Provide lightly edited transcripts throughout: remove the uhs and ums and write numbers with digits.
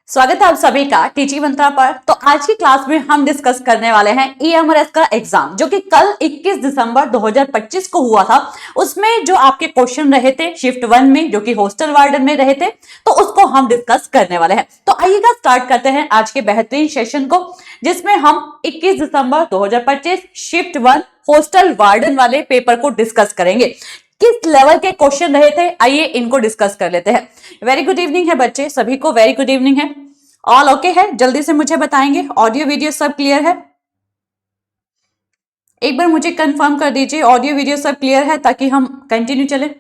स्वागत है आप सभी का टीचिंग मंत्रा पर। तो आज की क्लास में हम डिस्कस करने वाले हैं EMRS का एग्जाम जो कि कल 21 दिसंबर 2025 को हुआ था। उसमें जो आपके क्वेश्चन रहे थे शिफ्ट 1 में जो कि हॉस्टल वार्डन में रहे थे, तो उसको हम डिस्कस करने वाले हैं। तो आइएगा स्टार्ट करते हैं आज के बेहतरीन सेशन को, जिसमें हम 21 दिसंबर 2025 शिफ्ट 1 हॉस्टल वार्डन वाले पेपर को डिस्कस करेंगे। किस लेवल के क्वेश्चन रहे थे, आइए इनको डिस्कस कर लेते हैं। वेरी गुड इवनिंग है बच्चे, सभी को वेरी गुड इवनिंग है। ऑल ओके है? जल्दी से मुझे बताएंगे ऑडियो वीडियो सब क्लियर है? एक बार मुझे कंफर्म कर दीजिए ऑडियो वीडियो सब क्लियर है ताकि हम कंटिन्यू चले।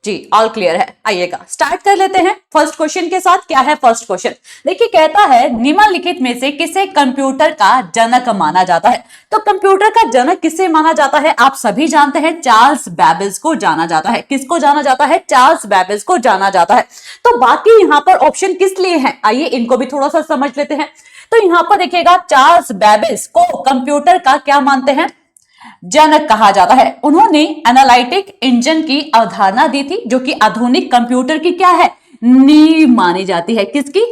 जी ऑल क्लियर है। आइएगा स्टार्ट कर लेते हैं फर्स्ट क्वेश्चन के साथ। क्या है फर्स्ट क्वेश्चन? देखिए कहता है निम्नलिखित में से किसे कंप्यूटर का जनक माना जाता है। तो कंप्यूटर का जनक किसे माना जाता है? आप सभी जानते हैं चार्ल्स बेबेज को जाना जाता है। किसको जाना जाता है? चार्ल्स बेबेज को जाना जाता है। तो बाकी यहाँ पर ऑप्शन किस लिए है, आइए इनको भी थोड़ा सा समझ लेते हैं। तो यहाँ पर देखिएगा चार्ल्स बेबेज को कंप्यूटर का क्या मानते हैं? जनक कहा जाता है। उन्होंने एनालिटिक इंजन की अवधारणा दी थी जो कि आधुनिक कंप्यूटर की क्या है? नींव मानी जाती है। किसकी?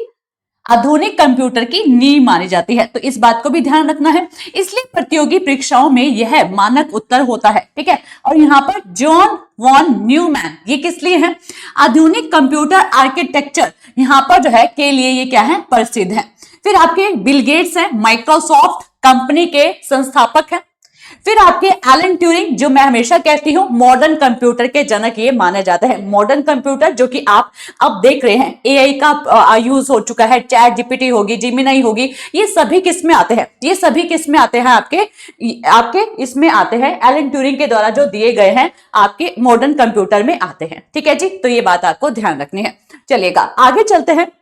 आधुनिक कंप्यूटर की नींव मानी जाती है। तो इस बात को भी ध्यान रखना है, इसलिए प्रतियोगी परीक्षाओं में यह मानक उत्तर होता है। ठीक है। और यहाँ पर जॉन वॉन न्यूमैन ये किस लिए है? आधुनिक कंप्यूटर आर्किटेक्चर यहाँ पर जो है के लिए ये क्या है? प्रसिद्ध है। फिर आपके बिल गेट्स हैं, माइक्रोसॉफ्ट कंपनी के संस्थापक हैं। फिर आपके एलन ट्यूरिंग जो मैं हमेशा कहती हूं मॉडर्न कंप्यूटर के जनक ये माने जाते हैं। मॉडर्न कंप्यूटर जो कि आप अब देख रहे हैं एआई का यूज हो चुका है, चैट जीपीटी होगी, जेमिनी होगी, ये सभी किस में आते हैं? ये सभी किस में आते हैं? आपके इसमें आते हैं, एलन ट्यूरिंग के द्वारा जो दिए गए हैं आपके मॉडर्न कंप्यूटर में आते हैं। ठीक है जी, तो ये बात आपको ध्यान रखनी है। चलिएगा आगे चलते हैं।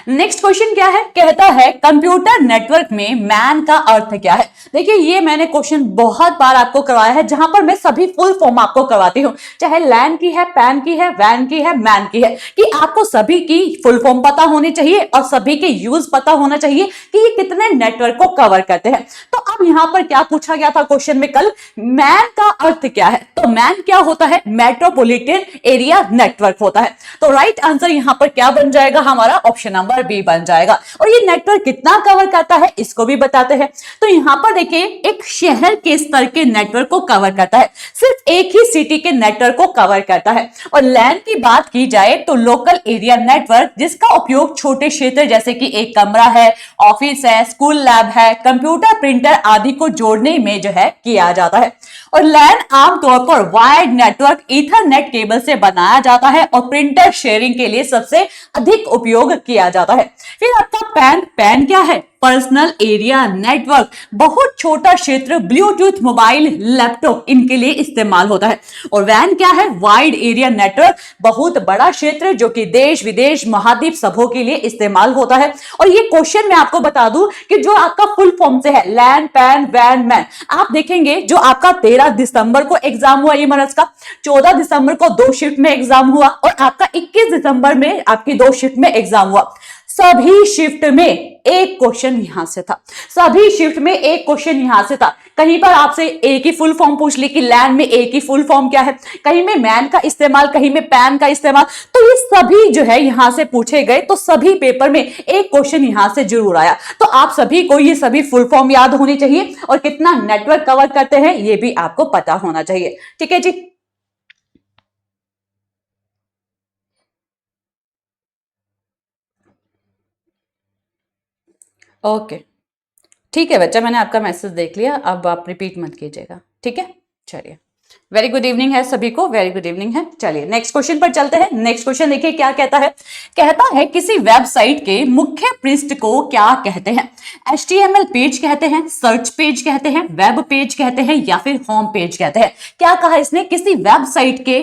नेक्स्ट क्वेश्चन क्या है? कहता है कंप्यूटर नेटवर्क में मैन का अर्थ क्या है। देखिए ये मैंने क्वेश्चन बहुत बार आपको करवाया है, जहां पर मैं सभी फुल फॉर्म आपको करवाती हूं, चाहे लैन की है, पैन की है, वैन की है, मैन की है, कि आपको सभी की फुल फॉर्म पता होनी चाहिए और सभी के यूज पता होना चाहिए कि ये कितने नेटवर्क को कवर करते हैं। तो अब यहां पर क्या पूछा गया था क्वेश्चन में कल? मैन का अर्थ क्या है? तो मैन क्या होता है? मेट्रोपॉलिटन एरिया नेटवर्क होता है। तो राइट आंसर यहां पर क्या बन जाएगा? हमारा ऑप्शन नंबर बी बन जाएगा। और ये नेटवर्क कितना कवर करता है इसको भी बताते हैं। तो यहां पर देखिए एक शहर के स्तर के नेटवर्क को कवर करता है, सिर्फ एक ही सिटी के नेटवर्क को कवर करता है। और लैन की बात की जाए तो लोकल एरिया नेटवर्क, जिसका उपयोग छोटे क्षेत्र जैसे कि एक कमरा है, ऑफिस है, स्कूल लैब है, कंप्यूटर प्रिंटर आदि को जोड़ने में जो है किया जाता है। और लैन आमतौर पर वायर्ड नेटवर्क ईथरनेट केबल से बनाया जाता है और प्रिंटर शेयरिंग के लिए सबसे अधिक उपयोग किया जाता है। फिर आपका पैन क्या है? पर्सनल एरिया नेटवर्क, बहुत छोटा क्षेत्र, ब्लूटूथ, मोबाइल, लैपटॉप इनके लिए इस्तेमाल होता है। और वैन क्या है? वाइड एरिया नेटवर्क, बहुत बड़ा क्षेत्र जो कि देश विदेश महाद्वीप सबों के लिए इस्तेमाल होता है। और ये क्वेश्चन मैं आपको बता दूं कि जो आपका फुल फॉर्म से है लैन, पैन, वैन, मैन, आप देखेंगे जो आपका 13 दिसंबर को एग्जाम हुआ EMRS का, 14 दिसंबर को 2 शिफ्ट में एग्जाम हुआ और आपका 21 दिसंबर में आपकी 2 शिफ्ट में एग्जाम हुआ। सभी शिफ्ट में एक क्वेश्चन यहां से था, सभी शिफ्ट में एक क्वेश्चन यहां से था। कहीं पर आपसे एक ही फुल फॉर्म पूछ ली कि लैन में एक ही फुल फॉर्म क्या है, कहीं में मैन का इस्तेमाल, कहीं में पैन का इस्तेमाल। तो ये सभी जो है यहां से पूछे गए, तो सभी पेपर में एक क्वेश्चन यहां से जरूर आया। तो आप सभी को ये सभी फुल फॉर्म याद होनी चाहिए और कितना नेटवर्क कवर करते हैं ये भी आपको पता होना चाहिए। ठीक है जी। ओके ठीक है बच्चा, मैंने आपका मैसेज देख लिया, अब आप रिपीट मत कीजिएगा। ठीक है, चलिए वेरी गुड इवनिंग है सभी को, वेरी गुड इवनिंग है। चलिए नेक्स्ट क्वेश्चन पर चलते हैं। नेक्स्ट क्वेश्चन देखिए क्या कहता है। कहता है किसी वेबसाइट के मुख्य पृष्ठ को क्या कहते हैं? HTML पेज कहते हैं, सर्च पेज कहते हैं, वेब पेज कहते हैं या फिर होम पेज कहते हैं? क्या कहा इसने? किसी वेबसाइट के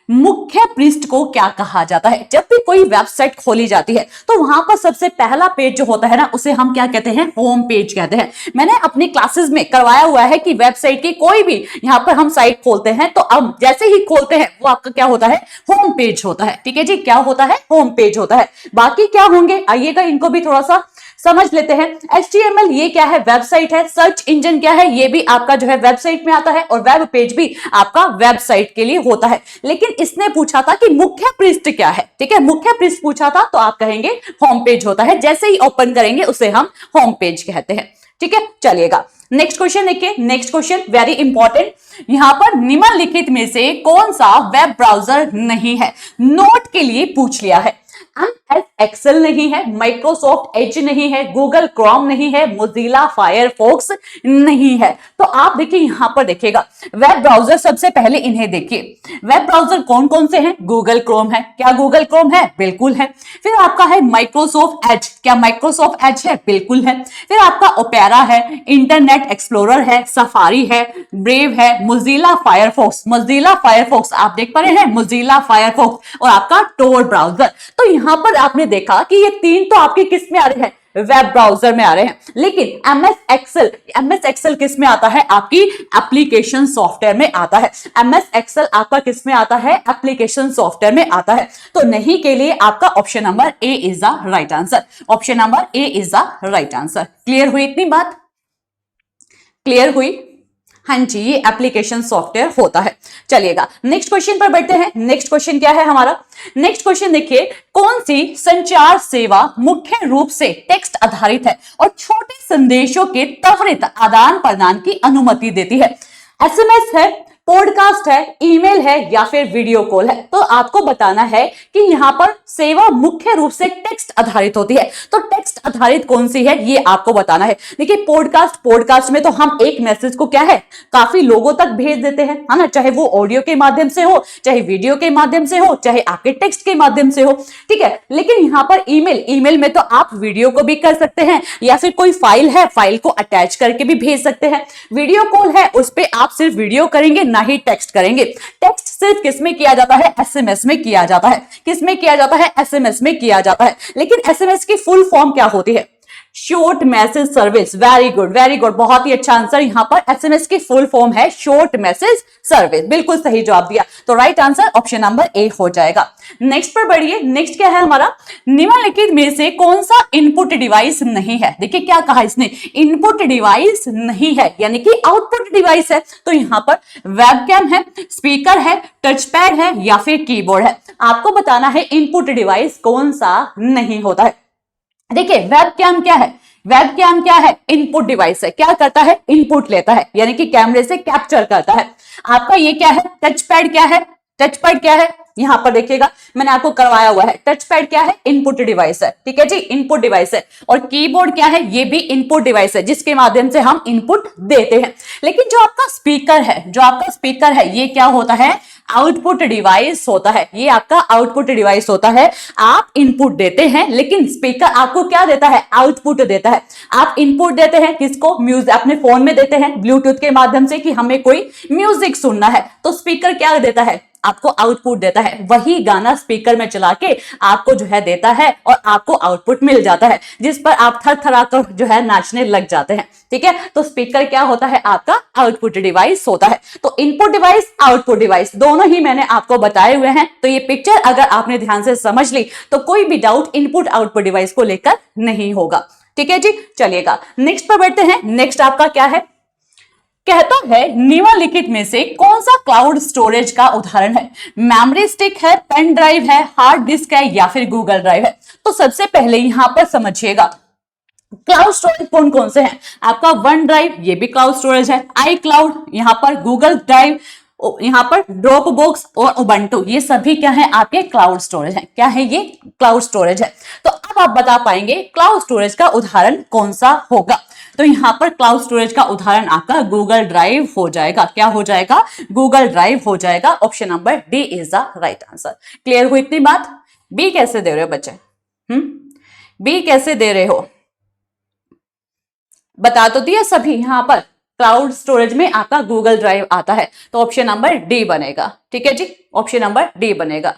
मुख्य पृष्ठ को क्या कहा जाता है? जब भी कोई वेबसाइट खोली जाती है तो वहां पर सबसे पहला पेज जो होता है ना, उसे हम क्या कहते हैं? होम पेज कहते हैं। मैंने अपनी क्लासेस में करवाया हुआ है कि वेबसाइट की कोई भी यहां पर हम साइट खोलते हैं तो अब जैसे ही खोलते हैं वो आपका क्या होता है? होम पेज होता है। ठीक है जी, क्या होता है? होम पेज होता है। बाकी क्या होंगे आइएगा इनको भी थोड़ा सा समझ लेते हैं। HTML ये क्या है, वेबसाइट है। सर्च इंजन क्या है, ये भी आपका जो है वेबसाइट में आता है, और वेब पेज भी आपका वेबसाइट के लिए होता है। लेकिन इसने पूछा था कि मुख्य पृष्ठ क्या है, ठीक है, मुख्य पृष्ठ पूछा था तो आप कहेंगे होम पेज होता है। जैसे ही ओपन करेंगे उसे हम होम पेज कहते हैं, ठीक है। चलिएगा नेक्स्ट क्वेश्चन देखिए। Next question very important. यहां पर निम्नलिखित में से कौन सा वेब ब्राउजर नहीं है, नोट के लिए पूछ लिया है। MS एक्सेल नहीं है, माइक्रोसॉफ्ट एज नहीं है, गूगल क्रोम नहीं है, मोजिला फायरफॉक्स नहीं है। तो आप देखिए यहां पर देखिएगा वेब ब्राउजर, सबसे पहले इन्हें देखिए। वेब ब्राउजर कौन कौन से हैं, गूगल क्रोम है। क्या गूगल क्रोम है, बिल्कुल है। फिर आपका है माइक्रोसॉफ्ट एज, क्या माइक्रोसॉफ्ट एज है, बिल्कुल है। फिर आपका ओपेरा है, इंटरनेट एक्सप्लोरर है, सफारी है, ब्रेव है, मोजिला फायरफॉक्स, मोजिला फायरफॉक्स आप देख पा रहे हैं, मोजिला फायरफॉक्स, और आपका टोर ब्राउजर। तो यहां पर आपने देखा कि ये तीन तो आपके किस में आ रहे हैं, वेब ब्राउजर में आ रहे हैं। लेकिन MS एक्सेल किस में आता है, आपकी एप्लीकेशन सॉफ्टवेयर में आता है। MS एक्सेल आपका किस में आता है, एप्लीकेशन सॉफ्टवेयर में आता है। तो नहीं के लिए आपका option number A is the right answer. Option number A is the right answer. Clear हुई इतनी बात, क्लियर हुई? हाँ जी, ये एप्लीकेशन सॉफ्टवेयर होता है। चलिएगा नेक्स्ट क्वेश्चन पर बढ़ते हैं। नेक्स्ट क्वेश्चन क्या है हमारा, नेक्स्ट क्वेश्चन देखिए, कौन सी संचार सेवा मुख्य रूप से टेक्स्ट आधारित है और छोटे संदेशों के त्वरित आदान प्रदान की अनुमति देती है। SMS है, पॉडकास्ट है, ईमेल है, या फिर वीडियो कॉल है। तो आपको बताना है कि यहाँ पर सेवा मुख्य रूप से टेक्स्ट आधारित होती है। तो टेक्स्ट आधारित कौन सी है ये आपको बताना है। देखिए पॉडकास्ट में तो हम एक मैसेज को क्या है, काफी लोगों तक भेज देते हैं, है ना, चाहे वो ऑडियो के माध्यम से हो, चाहे वीडियो के माध्यम से हो, चाहे आपके टेक्स्ट के माध्यम से हो, ठीक है। लेकिन यहाँ पर ईमेल में तो आप वीडियो को भी कर सकते हैं, या फिर कोई फाइल है, फाइल को अटैच करके भी भेज सकते हैं। वीडियो कॉल है, उस पर आप सिर्फ वीडियो करेंगे, ना ही टेक्स्ट करेंगे। टेक्स्ट सिर्फ किसमें किया जाता है, SMS में किया जाता है। किसमें किया जाता है, SMS में किया जाता है। लेकिन SMS की फुल फॉर्म क्या होती है, short message service. Very good, very good, बहुत ही अच्छा आंसर। यहां पर SMS की फुल फॉर्म है शॉर्ट मैसेज सर्विस। बिल्कुल सही जवाब दिया। तो right answer option number A हो जाएगा। नेक्स्ट पर बढ़िए। नेक्स्ट क्या है हमारा, निम्नलिखित में से कौन सा इनपुट डिवाइस नहीं है। देखिए क्या कहा इसने, इनपुट डिवाइस नहीं है, यानी कि आउटपुट डिवाइस है। तो यहां पर वेबकैम है, स्पीकर है, टच पैड है, या फिर कीबोर्ड है। आपको बताना है इनपुट डिवाइस कौन सा नहीं होता है। देखिए वेबकैम क्या है, वेबकैम क्या है, इनपुट डिवाइस है। क्या करता है, इनपुट लेता है, यानी कि कैमरे से कैप्चर करता है। आपका ये क्या है, टच पैड क्या है, टच पैड क्या है, यहां पर देखिएगा मैंने आपको करवाया हुआ है। टच पैड क्या है, इनपुट डिवाइस है, ठीक है जी, इनपुट डिवाइस है। और कीबोर्ड क्या है, ये भी इनपुट डिवाइस है, जिसके माध्यम से हम इनपुट देते हैं। लेकिन जो आपका स्पीकर है, जो आपका स्पीकर है, ये क्या होता है, आउटपुट डिवाइस होता है। ये आपका आउटपुट डिवाइस होता है। आप इनपुट देते हैं, लेकिन स्पीकर आपको क्या देता है, आउटपुट देता है। आप इनपुट देते हैं किसको, म्यूजिक, अपने फोन में देते हैं ब्लूटूथ के माध्यम से कि हमें कोई म्यूजिक सुनना है। तो स्पीकर क्या देता है, आपको आउटपुट देता है। वही गाना स्पीकर में चला के आपको जो है देता है, और आपको आउटपुट मिल जाता है, जिस पर आप थर थरा कर जो है नाचने लग जाते हैं, ठीक है। तो स्पीकर क्या होता है, आपका आउटपुट डिवाइस होता है। तो इनपुट डिवाइस, आउटपुट डिवाइस दोनों ही मैंने आपको बताए हुए हैं। तो ये पिक्चर अगर आपने ध्यान से समझ ली तो कोई भी डाउट इनपुट आउटपुट डिवाइस को लेकर नहीं होगा, ठीक है जी। चलिएगा नेक्स्ट पर बैठते हैं। नेक्स्ट आपका क्या है, कहता है निम्नलिखित में से कौन सा क्लाउड स्टोरेज का उदाहरण है। मेमोरी स्टिक है, पेन ड्राइव है, हार्ड डिस्क है, या फिर गूगल ड्राइव है। तो सबसे पहले यहां पर समझिएगा क्लाउड स्टोरेज कौन कौन से हैं। आपका वन ड्राइव, ये भी क्लाउड स्टोरेज है। आई क्लाउड, यहां पर गूगल ड्राइव, यहां पर ड्रॉप बॉक्स और उबंटू, ये सभी क्या है, आपके क्लाउड स्टोरेज है। क्या है, ये क्लाउड स्टोरेज है। तो अब आप बता पाएंगे क्लाउड स्टोरेज का उदाहरण कौन सा होगा। तो यहां पर क्लाउड स्टोरेज का उदाहरण आपका गूगल ड्राइव हो जाएगा। क्या हो जाएगा, गूगल ड्राइव हो जाएगा। Option number D is the right answer. Clear हुई इतनी बात। बी कैसे दे रहे हो बच्चे, बी कैसे दे रहे हो, बता तो दिया सभी। यहां पर क्लाउड स्टोरेज में आपका गूगल ड्राइव आता है, तो ऑप्शन नंबर डी बनेगा, ठीक है जी, ऑप्शन नंबर डी बनेगा।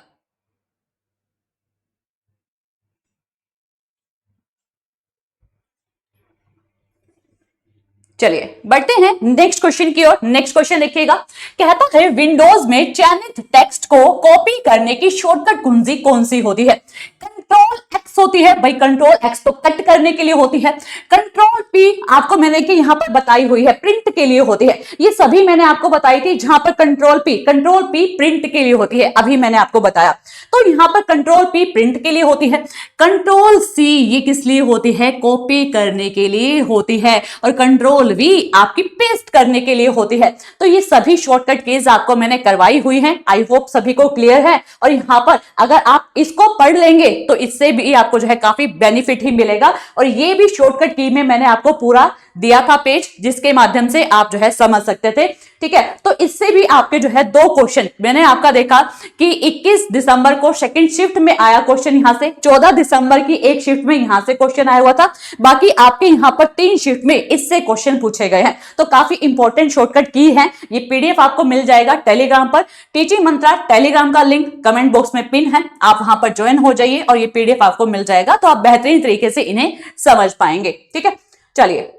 चलिए बढ़ते हैं नेक्स्ट क्वेश्चन की ओर। नेक्स्ट क्वेश्चन देखिएगा, कहता है विंडोज में चयनित टेक्स्ट को कॉपी करने की शॉर्टकट कुंजी कौन सी होती है। कंट्रोल X होती है भाई, कंट्रोल एक्स तो कट करने के लिए होती है, कंट्रोल पी आपको मैंने कि यहां पर बताई हुई है प्रिंट के लिए होती है। ये सभी मैंने आपको बताई थी, जहां पर कंट्रोल पी प्रिंट के लिए होती है, अभी मैंने आपको बताया। तो यहां पर कंट्रोल पी प्रिंट के लिए होती है, कंट्रोल सी ये किस लिए होती है, कॉपी करने के लिए होती है, और कंट्रोल वी आपकी पेस्ट करने के लिए होती है। तो ये सभी शॉर्टकट कीज आपको मैंने करवाई हुई हैं, आई होप सभी को क्लियर है। और यहां पर अगर आप इसको पढ़ लेंगे तो इससे भी आपको जो है काफी बेनिफिट ही मिलेगा। और ये भी शॉर्टकट की में मैंने आपको पूरा दिया था पेज, जिसके माध्यम से आप जो है समझ सकते थे, ठीक है। तो इससे भी आपके जो है 2 क्वेश्चन मैंने आपका देखा कि 21 दिसंबर को सेकंड शिफ्ट में आया क्वेश्चन यहां से, 14 दिसंबर की एक शिफ्ट में यहां से क्वेश्चन आया हुआ था, बाकी आपके यहां पर 3 शिफ्ट में इससे क्वेश्चन पूछे गए हैं। तो काफी इंपॉर्टेंट शॉर्टकट की है, ये पीडीएफ आपको मिल जाएगा टेलीग्राम पर, टीचिंग मंत्रा टेलीग्राम का लिंक कमेंट बॉक्स में पिन है, आप वहां पर ज्वाइन हो जाइए और ये पीडीएफ आपको मिल जाएगा, तो आप बेहतरीन तरीके से इन्हें समझ पाएंगे, ठीक है। चलिए,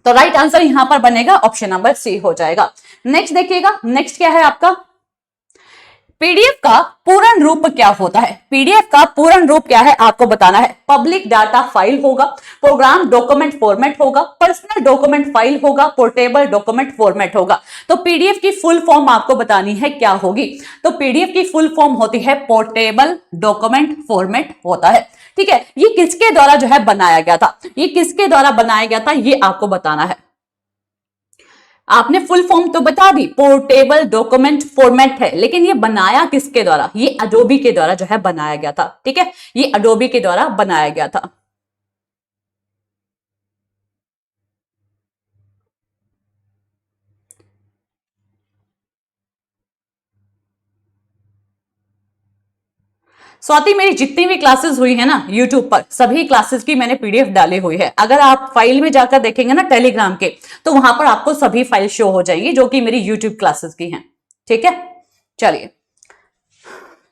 तो राइट आंसर यहां पर बनेगा ऑप्शन नंबर सी हो जाएगा। नेक्स्ट देखिएगा, नेक्स्ट क्या है आपका, पीडीएफ का पूर्ण रूप क्या होता है। पीडीएफ का पूर्ण रूप क्या है आपको बताना है। पब्लिक डाटा फाइल होगा, प्रोग्राम डॉक्यूमेंट फॉर्मेट होगा, पर्सनल डॉक्यूमेंट फाइल होगा, पोर्टेबल डॉक्यूमेंट फॉर्मेट होगा। तो पीडीएफ की फुल फॉर्म आपको बतानी है क्या होगी। तो पीडीएफ की फुल फॉर्म होती है पोर्टेबल डॉक्यूमेंट फॉर्मेट होता है, ठीक है। ये किसके द्वारा जो है बनाया गया था, ये किसके द्वारा बनाया गया था, ये आपको बताना है। आपने फुल फॉर्म तो बता दी, पोर्टेबल डॉक्यूमेंट फॉर्मेट है, लेकिन ये बनाया किसके द्वारा, ये अडोबी के द्वारा जो है बनाया गया था, ठीक है। ये अडोबी के द्वारा बनाया गया था। स्वाति, मेरी जितनी भी क्लासेस हुई है ना यूट्यूब पर, सभी क्लासेस की मैंने पीडीएफ डाली हुई है। अगर आप फाइल में जाकर देखेंगे ना टेलीग्राम के, तो वहां पर आपको सभी फाइल शो हो जाएंगी जो कि मेरी यूट्यूब क्लासेस की हैं, ठीक है। चलिए,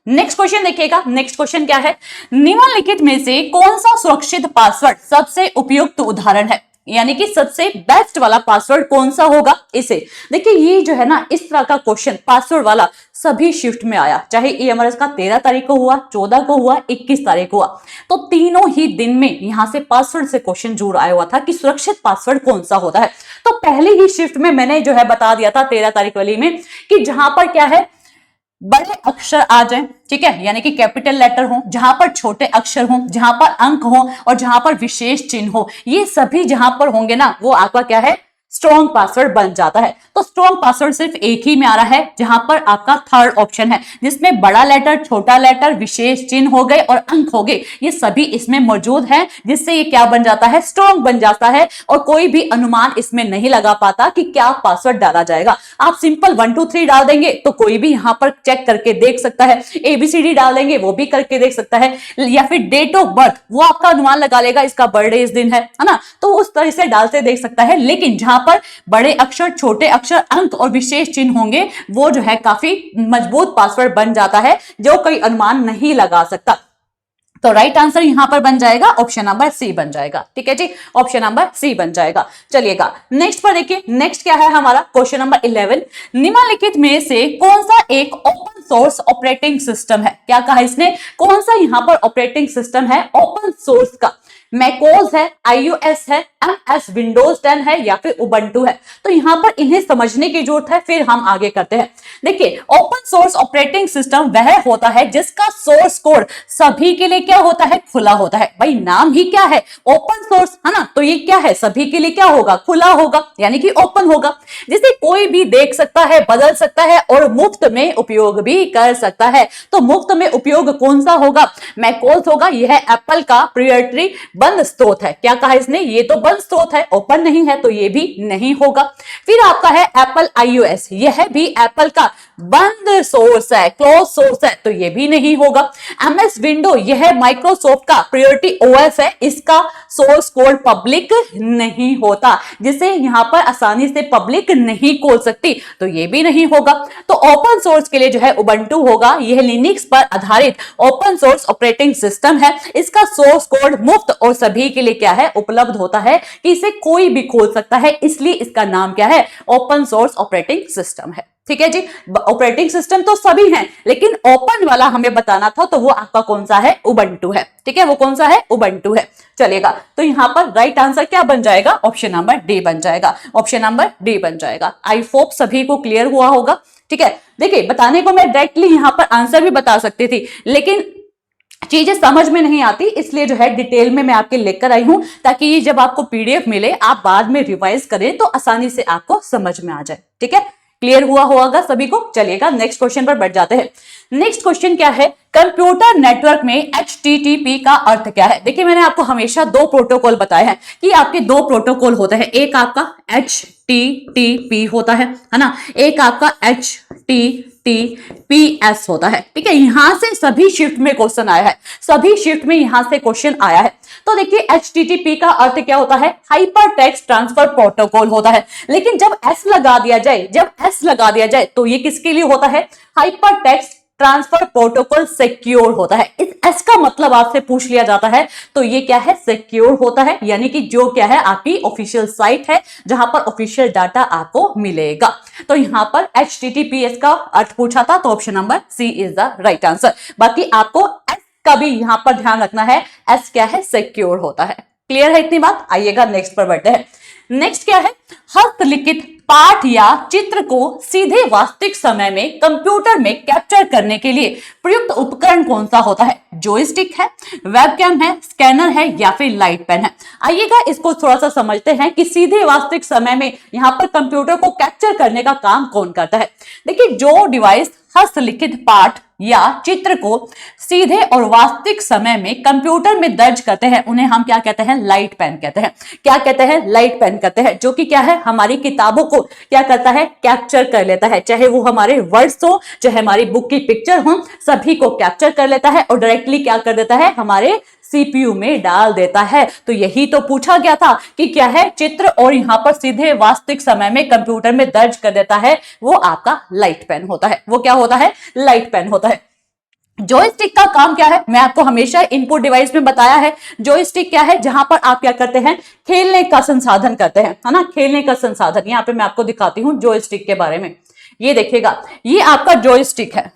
नेक्स्ट क्वेश्चन देखिएगा। नेक्स्ट क्वेश्चन क्या है, निम्नलिखित में से कौन सा सुरक्षित पासवर्ड सबसे उपयुक्त उदाहरण है, यानी कि सबसे बेस्ट वाला पासवर्ड कौन सा होगा। इसे देखिए, ये जो है ना इस तरह का क्वेश्चन पासवर्ड वाला सभी शिफ्ट में आया, चाहे ईएमआरएस का 13 तारीख को हुआ, 14 को हुआ, 21 तारीख को हुआ, तो तीनों ही दिन में यहां से पासवर्ड से क्वेश्चन जरूर आया हुआ था कि सुरक्षित पासवर्ड कौन सा होता है। तो पहले ही शिफ्ट में मैंने जो है बता दिया था 13 तारीख वाली में कि जहां पर क्या है, बड़े अक्षर आ जाएं, ठीक है, यानी कि कैपिटल लेटर हो, जहां पर छोटे अक्षर हो, जहां पर अंक हो, और जहां पर विशेष चिन्ह हो, ये सभी जहां पर होंगे ना, वो आपका क्या है, स्ट्रॉन्ग पासवर्ड बन जाता है। तो स्ट्रॉन्ग पासवर्ड सिर्फ एक ही में आ रहा है, जहां पर आपका थर्ड ऑप्शन है, जिसमें बड़ा लेटर, छोटा लेटर, विशेष चिन्ह हो गए और अंक हो गए, ये सभी इसमें मौजूद हैं, जिससे ये क्या बन जाता है, स्ट्रॉन्ग बन जाता है, और कोई भी अनुमान इसमें नहीं लगा पाता कि क्या पासवर्ड डाला जाएगा। आप सिंपल 1 2 3 डाल देंगे तो कोई भी यहां पर चेक करके देख सकता है, ABCD डाल देंगे वो भी करके देख सकता है, या फिर डेट ऑफ बर्थ वो आपका अनुमान लगा लेगा, इसका बर्थडे इस दिन है ना, तो उस तरह से डालते देख सकता है। लेकिन जहां पर बड़े अक्षर, छोटे अक्षर, अंक और विशेष चिन्ह होंगे, वो जो है काफी मजबूत पासवर्ड बन जाता है, जो कोई अनुमान नहीं लगा सकता। तो राइट आंसर यहां पर बन जाएगा ऑप्शन नंबर सी बन जाएगा, ठीक है जी, ऑप्शन नंबर सी बन जाएगा। चलिएगा नेक्स्ट पर देखिए, नेक्स्ट क्या है हमारा क्वेश्चन नंबर 11, निम्नलिखित में से कौन सा एक ओपन सोर्स ऑपरेटिंग सिस्टम है। क्या कहा इसने, कौन सा यहां पर ऑपरेटिंग सिस्टम है ओपन सोर्स का, मैकोस है, iOS है, MS विंडोज 10 है, या फिर उबंटू है। तो यहां पर इन्हें समझने की जरूरत है, फिर हम आगे करते हैं। देखिए, ओपन सोर्स ऑपरेटिंग सिस्टम वह होता है जिसका सोर्स कोड सभी के लिए क्या होता है, खुला होता है। भाई नाम ही क्या है, ओपन सोर्स है ना, तो ये क्या है, सभी के लिए क्या होगा, खुला होगा, यानी कि ओपन होगा, जिसे कोई भी देख सकता है, बदल सकता है और मुफ्त में उपयोग भी कर सकता है। तो मुफ्त में उपयोग कौन सा होगा, मैकोस होगा। यह एप्पल का प्रोप्राइटरी बंद स्रोत है। क्या कहा इसने, ये तो बंद स्रोत है, ओपन नहीं है, तो ये भी नहीं होगा। फिर आपका है एप्पल iOS, यह भी एप्पल का बंद सोर्स है, क्लोज सोर्स है, तो ये भी नहीं होगा। MS विंडो, यह माइक्रोसॉफ्ट का प्रियोरिटी OS है, इसका सोर्स कोड पब्लिक नहीं होता, जिसे यहां पर आसानी से पब्लिक नहीं खोल सकती, तो ये भी नहीं होगा। तो ओपन सोर्स के लिए जो है उबंटू होगा, यह लिनक्स पर आधारित ओपन सोर्स ऑपरेटिंग सिस्टम है। इसका सोर्स कोड मुफ्त और सभी के लिए क्या है, उपलब्ध होता है, कि इसे कोई भी खोल सकता है, इसलिए इसका नाम क्या है, ओपन सोर्स ऑपरेटिंग सिस्टम है। ठीक है जी। ऑपरेटिंग सिस्टम तो सभी हैं, लेकिन ओपन वाला हमें बताना था, तो वो आपका कौन सा है, उबंटू है। ठीक है, वो कौन सा है, उबंटू है। चलेगा, तो यहां पर राइट आंसर क्या बन जाएगा, ऑप्शन नंबर डी बन जाएगा, ऑप्शन नंबर डी बन जाएगा। आई होप सभी को क्लियर हुआ होगा। ठीक है, देखिए बताने को मैं डायरेक्टली यहां पर आंसर भी बता सकती थी, लेकिन चीजें समझ में नहीं आती, इसलिए जो है डिटेल में मैं आपके लेकर आई हूं, ताकि ये जब आपको पीडीएफ मिले आप बाद में रिवाइज करें तो आसानी से आपको समझ में आ जाए। ठीक है, क्लियर हुआ होगा सभी को। चलिएगा नेक्स्ट क्वेश्चन पर बढ़ जाते हैं। नेक्स्ट क्वेश्चन क्या है, कंप्यूटर नेटवर्क में HTTP का अर्थ क्या है। देखिए मैंने आपको हमेशा दो प्रोटोकॉल बताए हैं कि आपके दो प्रोटोकॉल होते हैं, एक आपका HTTP होता है ना, एक आपका HTTPS होता है। ठीक है, यहां से सभी शिफ्ट में क्वेश्चन आया है, सभी शिफ्ट में यहां से क्वेश्चन आया है। तो देखिए HTTP का अर्थ क्या होता है, हाइपर टेक्स्ट ट्रांसफर प्रोटोकॉल होता है। लेकिन जब S लगा दिया जाए, जब S लगा दिया जाए तो ये किसके लिए होता है, hyper text transfer protocol secure होता है। इस एस का मतलब आपसे पूछ लिया जाता है, तो ये क्या है, सिक्योर होता है, यानी कि जो क्या है आपकी ऑफिशियल साइट है जहां पर ऑफिशियल डाटा आपको मिलेगा। तो यहां पर HTTPS का अर्थ पूछा था, तो option number C is the right answer. बाकी आपको एस का भी यहां पर ध्यान रखना है, एस क्या है, सिक्योर होता है। क्लियर है इतनी बात। आइएगा नेक्स्ट पर बढ़ते हैं। नेक्स्ट क्या है, हस्तलिखित पाठ या चित्र को सीधे वास्तविक समय में कंप्यूटर में कैप्चर करने के लिए प्रयुक्त उपकरण कौन सा होता है, जॉयस्टिक है, वेबकैम है, स्कैनर है या फिर लाइट पेन है। आइएगा इसको थोड़ा सा समझते हैं कि सीधे वास्तविक समय में यहां पर कंप्यूटर को कैप्चर करने का काम कौन करता है। देखिए जो डिवाइस हस्तलिखित पाठ या चित्र को सीधे और वास्तविक समय में कंप्यूटर में दर्ज करते हैं, उन्हें हम क्या कहते हैं, लाइट पेन कहते हैं। क्या कहते हैं, लाइट पेन कहते हैं, जो कि क्या है, हमारी किताबों को क्या करता है, कैप्चर कर लेता है, चाहे वो हमारे वर्ड्स हो, चाहे हमारी बुक की पिक्चर हो, सभी को कैप्चर कर लेता है और डायरेक्टली क्या कर देता है, हमारे सीपीयू में डाल देता है। तो यही तो पूछा गया था कि क्या है, चित्र और यहां पर सीधे वास्तविक समय में कंप्यूटर में दर्ज कर देता है, वो आपका लाइट पेन होता है। वो क्या होता है, लाइट पेन होता है। जॉयस्टिक का काम क्या है, मैं आपको हमेशा इनपुट डिवाइस में बताया है। जॉयस्टिक क्या है, जहां पर आप क्या करते हैं, खेलने का संसाधन करते हैं, है ना, खेलने का संसाधन। यहां पे मैं आपको दिखाती हूं जॉयस्टिक के बारे में। ये देखिएगा, ये आपका जॉयस्टिक है,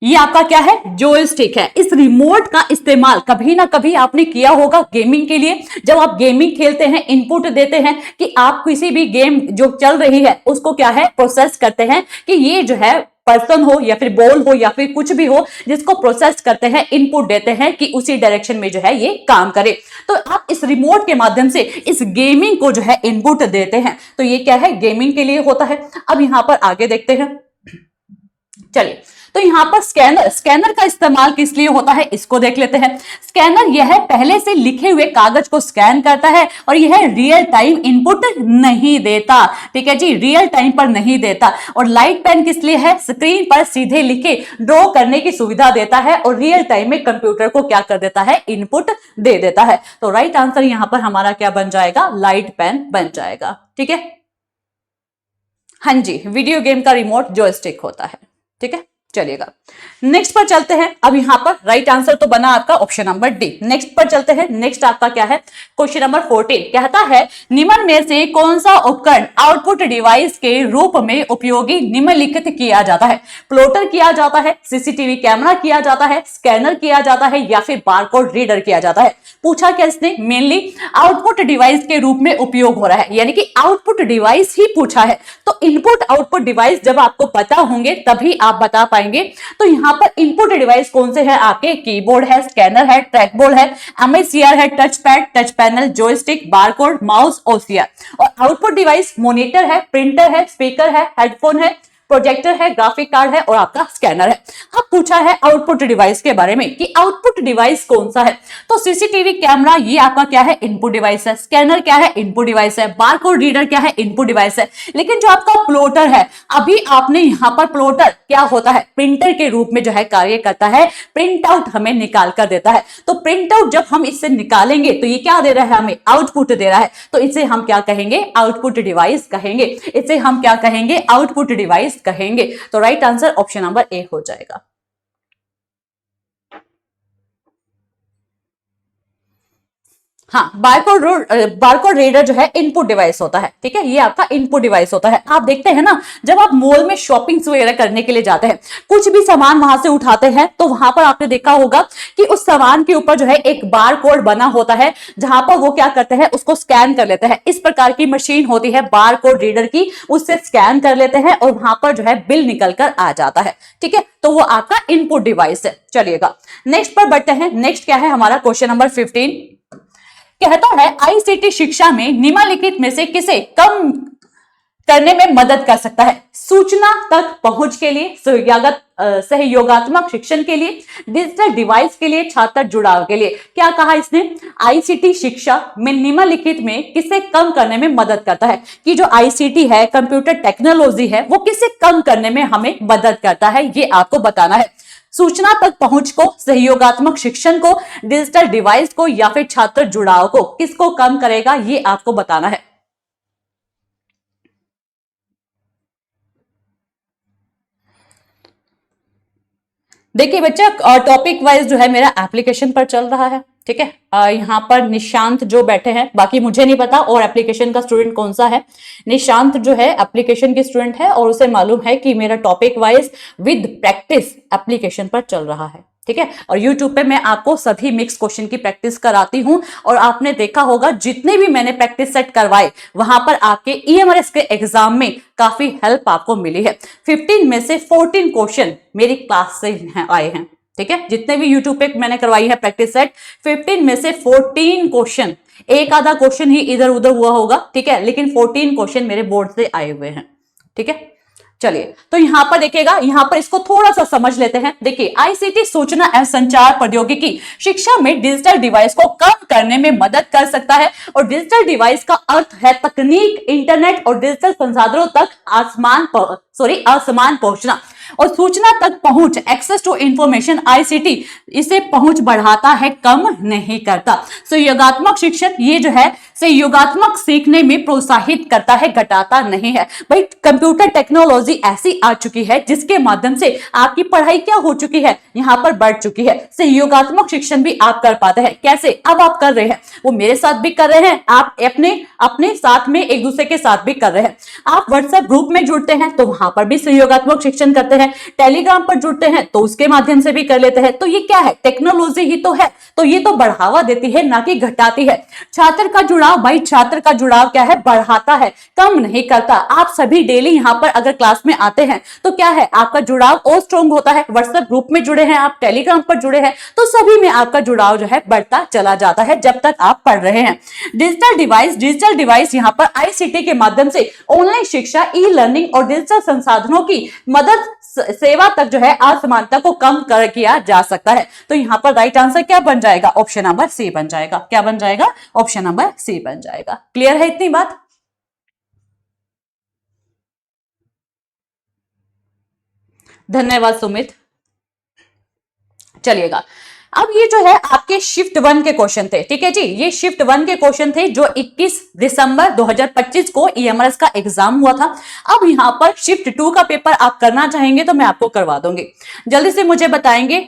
ये आपका क्या है, जॉयस्टिक है। इस रिमोट का इस्तेमाल कभी ना कभी आपने किया होगा गेमिंग के लिए। जब आप गेमिंग खेलते हैं, इनपुट देते हैं कि आप किसी भी गेम जो चल रही है उसको क्या है, प्रोसेस करते हैं कि ये जो है पर्सन हो या फिर बॉल हो या फिर कुछ भी हो, जिसको प्रोसेस करते हैं, इनपुट देते हैं कि उसी डायरेक्शन में जो है ये काम करे। तो आप इस रिमोट के माध्यम से इस गेमिंग को जो है इनपुट देते हैं, तो ये क्या है, गेमिंग के लिए होता है। अब यहां पर आगे देखते हैं, चलिए। तो यहां पर स्कैनर, स्कैनर का इस्तेमाल किस लिए होता है, इसको देख लेते हैं। स्कैनर यह पहले से लिखे हुए कागज को स्कैन करता है और यह रियल टाइम इनपुट नहीं देता। ठीक है जी, रियल टाइम पर नहीं देता। और लाइट पेन किस लिए है, स्क्रीन पर सीधे लिखे ड्रॉ करने की सुविधा देता है और रियल टाइम में कंप्यूटर को क्या कर देता है, इनपुट दे देता है। तो राइट आंसर यहां पर हमारा क्या बन जाएगा, लाइट पेन बन जाएगा। ठीक है, हाँ जी, वीडियो गेम का रिमोट जॉयस्टिक होता है। ठीक है, चलिएगा नेक्स्ट पर चलते हैं। अब यहां पर राइट आंसर तो बना आपका ऑप्शन नंबर डी। नेक्स्ट पर चलते हैं। नेक्स्ट आपका क्या है, क्वेश्चन नंबर 14 कहता है, निम्न में से कौन सा उपकरण आउटपुट डिवाइस के रूप में उपयोगी निम्नलिखित किया जाता है। प्लॉटर किया जाता है, सीसीटीवी कैमरा किया जाता है, स्कैनर किया जाता है या फिर बारकोड रीडर किया जाता है। पूछा क्या इसने, मेनली आउटपुट डिवाइस के रूप में उपयोग हो रहा है, यानी कि आउटपुट डिवाइस ही पूछा है। तो इनपुट आउटपुट डिवाइस जब आपको पता होंगे तभी आप बता पाएंगे। तो यहां पर इनपुट डिवाइस कौन से हैं आपके, कीबोर्ड है, स्कैनर है, ट्रैकबॉल है, MICR है, touch pad, touch panel, joystick, barcode, mouse, OCR। और आउटपुट डिवाइस मॉनिटर है, प्रिंटर है, स्पीकर है, हेडफोन है, प्रोजेक्टर है, ग्राफिक कार्ड है और आपका स्कैनर है। अब पूछा है आउटपुट डिवाइस के बारे में कि आउटपुट डिवाइस कौन सा है। तो सीसीटीवी कैमरा ये आपका क्या है, इनपुट डिवाइस है। स्कैनर क्या है, इनपुट डिवाइस है। बारकोड रीडर क्या है, इनपुट डिवाइस है। लेकिन जो आपका प्लॉटर है, अभी आपने यहां पर प्लॉटर क्या होता है, प्रिंटर के रूप में जो है कार्य करता है, प्रिंट आउट हमें निकाल कर देता है। तो प्रिंट आउट जब हम इससे निकालेंगे तो ये क्या दे रहा है, हमें आउटपुट दे रहा है। तो इसे हम क्या कहेंगे, आउटपुट डिवाइस कहेंगे। इसे हम क्या कहेंगे, आउटपुट डिवाइस कहेंगे। तो right answer option number A हो जाएगा। हाँ, बारकोड रीडर जो है इनपुट डिवाइस होता है, ठीक है, ये आपका इनपुट डिवाइस होता है। आप देखते हैं ना, जब आप मॉल में शॉपिंग वगैरह करने के लिए जाते हैं, कुछ भी सामान वहां से उठाते हैं, तो वहां पर आपने देखा होगा कि उस सामान के ऊपर जो है एक बार कोड बना होता है, जहां पर वो क्या करते हैं, उसको स्कैन कर लेते हैं। इस प्रकार की मशीन होती है बार कोड रीडर की, उससे स्कैन कर लेते हैं और वहां पर जो है बिल निकल कर आ जाता है, ठीक है, तो वो आपका इनपुट डिवाइस है। चलिएगा नेक्स्ट पर बढ़ते हैं। नेक्स्ट क्या है हमारा, क्वेश्चन नंबर 15 कहता है आईसीटी शिक्षा में निम्नलिखित में से किसे कम करने में मदद कर सकता है? सूचना तक पहुंच के लिए, सहयोगात्मक शिक्षण के लिए, डिजिटल डिवाइस के लिए, छात्र जुड़ाव के लिए। क्या कहा इसने? आईसीटी शिक्षा में निम्नलिखित में किसे कम करने में मदद करता है? कि जो आईसीटी है, कंप्यूटर टेक्नोलॉजी है, वो किसे कम करने में हमें मदद करता है, ये आपको बताना है। सूचना तक पहुंच को, सहयोगात्मक शिक्षण को, डिजिटल डिवाइस को, या फिर छात्र जुड़ाव को, किसको कम करेगा, ये आपको बताना है। देखिए बच्चा, टॉपिक वाइज जो है मेरा एप्लीकेशन पर चल रहा है, ठीक है। यहाँ पर निशांत जो बैठे हैं, बाकी मुझे नहीं पता और एप्लीकेशन का स्टूडेंट कौन सा है। निशांत जो है एप्लीकेशन की स्टूडेंट है और उसे मालूम है कि मेरा topic wise with practice application पर चल रहा है, ठीक है। और यूट्यूब पे मैं आपको सभी मिक्स क्वेश्चन की प्रैक्टिस कराती हूं और आपने देखा होगा जितने भी मैंने प्रैक्टिस सेट करवाए, वहां पर आपके ईएमआरएस के एग्जाम में काफी हेल्प आपको मिली है। 15 में से 14 क्वेश्चन मेरी क्लास से आए हैं, ठीक है। जितने भी यूट्यूब पे मैंने करवाई है प्रैक्टिस सेट, 15 में से 14 क्वेश्चन, एक आधा क्वेश्चन ही इधर उधर हुआ होगा, ठीक है, लेकिन 14 क्वेश्चन मेरे बोर्ड से आए हुए हैं, ठीक है। चलिए, तो यहां पर देखिएगा, यहां पर इसको थोड़ा सा समझ लेते हैं। देखिए, आईसीटी सूचना एवं संचार प्रौद्योगिकी शिक्षा में डिजिटल डिवाइस को कम करने में मदद कर सकता है। और डिजिटल डिवाइस का अर्थ है तकनीक, इंटरनेट और डिजिटल संसाधनों तक असमान पहुंचना। और सूचना तक पहुंच, एक्सेस टू इंफॉर्मेशन, आईसीटी इसे पहुंच बढ़ाता है, कम नहीं करता। सहयोगात्मक शिक्षण, ये जो है सहयोगात्मक सीखने में प्रोत्साहित करता है, घटाता नहीं है। भाई, कंप्यूटर टेक्नोलॉजी ऐसी आ चुकी है जिसके माध्यम से आपकी पढ़ाई क्या हो चुकी है, यहां पर बढ़ चुकी है। सहयोगात्मक शिक्षण भी आप कर पाते हैं। कैसे? अब आप कर रहे हैं, वो मेरे साथ भी कर रहे हैं, आप अपने साथ में एक दूसरे के साथ भी कर रहे हैं। आप व्हाट्सएप ग्रुप में जुड़ते हैं तो वहां पर भी सहयोगात्मक शिक्षण करते हैं, टेलीग्राम पर जुड़ते हैं तो उसके माध्यम से भी कर लेते हैं। तो ये क्या है? टेक्नोलॉजी ही तो है, तो ये तो बढ़ावा देती है, ना कि घटाती है। छात्र का जुड़ाव, भाई छात्र का जुड़ाव क्या है? बढ़ाता है, कम नहीं करता। आप सभी डेली यहाँ पर अगर क्लास में आते हैं तो क्या है, आपका जुड़ाव और स्ट्रॉन्ग होता है। व्हाट्सएप ग्रुप में जुड़े हैं आप, टेलीग्राम पर जुड़े हैं, तो सभी में आपका जुड़ाव जो है बढ़ता चला जाता है जब तक आप पढ़ रहे हैं। डिजिटल डिवाइस यहाँ पर आईसीटी के माध्यम से ऑनलाइन शिक्षा, ई लर्निंग और डिजिटल संसाधनों की मदद सेवा तक जो है असमानता को कम किया जा सकता है। तो यहां पर राइट आंसर क्या बन जाएगा? ऑप्शन नंबर सी बन जाएगा। क्या बन जाएगा? ऑप्शन नंबर सी बन जाएगा। क्लियर है इतनी बात? धन्यवाद सुमित। चलिएगा, अब ये जो है आपके शिफ्ट 1 के क्वेश्चन थे, ठीक है जी। ये शिफ्ट 1 के क्वेश्चन थे जो 21 दिसंबर 2025 को ईएमआरएस का एग्जाम हुआ था। अब यहाँ पर शिफ्ट 2 का पेपर आप करना चाहेंगे तो मैं आपको करवा दूंगी। जल्दी से मुझे बताएंगे